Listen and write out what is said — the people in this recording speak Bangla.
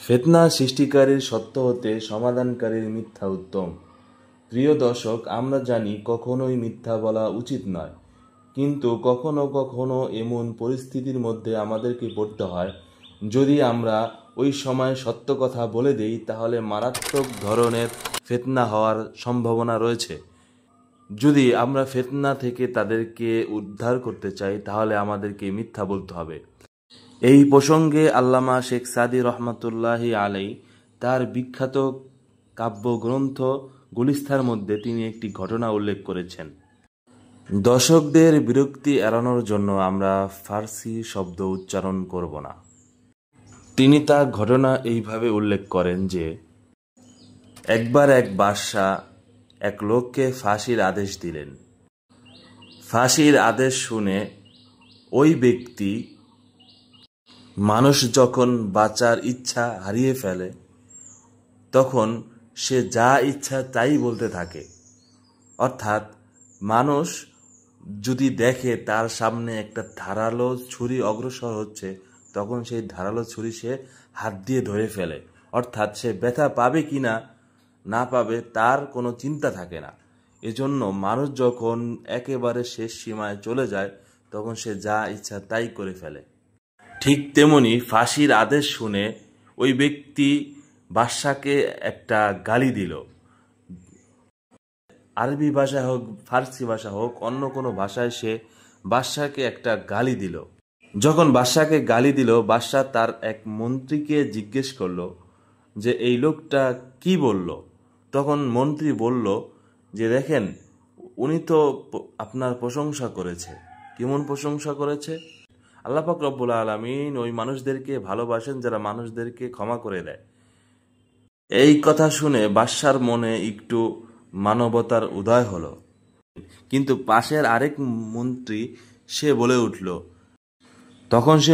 ফিতনা সৃষ্টিকারীর সত্য হতে সমাধানকারীর মিথ্যা উত্তম। প্রিয় দর্শক, আমরা জানি কখনোই মিথ্যা বলা উচিত নয়, কিন্তু কখনো কখনো এমন পরিস্থিতির মধ্যে আমাদেরকে পড়তে হয়, যদি আমরা ওই সময় সত্য কথা বলে দেই তাহলে মারাত্মক ধরনের ফিতনা হওয়ার সম্ভাবনা রয়েছে। যদি আমরা ফিতনা থেকে তাদেরকে উদ্ধার করতে চাই তাহলে আমাদেরকে মিথ্যা বলতে হবে। এই প্রসঙ্গে আল্লামা শেখ সাদি রহমতুল্লাহি আলাই তার বিখ্যাত কাব্যগ্রন্থ গুলিস্তার মধ্যে তিনি একটি ঘটনা উল্লেখ করেছেন। দর্শকদের বিরক্তি এড়ানোর জন্য আমরা ফার্সি শব্দ উচ্চারণ করব না। তিনি তার ঘটনা এইভাবে উল্লেখ করেন যে, একবার এক বাদশাহ এক লোককে ফাঁসির আদেশ দিলেন। ফাঁসির আদেশ শুনে ওই ব্যক্তি, মানুষ যখন বাঁচার ইচ্ছা হারিয়ে ফেলে তখন সে যা ইচ্ছা তাই বলতে থাকে। অর্থাৎ মানুষ যদি দেখে তার সামনে একটা ধারালো ছুরি অগ্রসর হচ্ছে, তখন সেই ধারালো ছুরি সে হাত দিয়ে ধরে ফেলে। অর্থাৎ সে ব্যথা পাবে কি না পাবে তার কোনো চিন্তা থাকে না। এজন্য মানুষ যখন একেবারে শেষ সীমায় চলে যায় তখন সে যা ইচ্ছা তাই করে ফেলে। ঠিক তেমনি ফাঁসির আদেশ শুনে ওই ব্যক্তি বাদশাকে একটা গালি দিল। আরবি ভাষা হোক, ফার্সি ভাষা হোক, অন্য কোনো ভাষায় সে বাদশাকে একটা গালি দিল। যখন বাদশাকে গালি দিল, বাদশা তার এক মন্ত্রীকে জিজ্ঞেস করলো যে এই লোকটা কি বলল। তখন মন্ত্রী বলল যে, দেখেন, উনি তো আপনার প্রশংসা করেছে। কেমন প্রশংসা করেছে? আল্লাহ পাক রব্বুল আলামিন ওই মানুষদেরকে ভালোবাসেন যারা মানুষদেরকে ক্ষমা করে দেয়। এই কথা শুনে বাদশার মনে একটু মানবতার উদয় হলো। কিন্তু পাশের আরেক মন্ত্রী সে বলে উঠল, তখন সে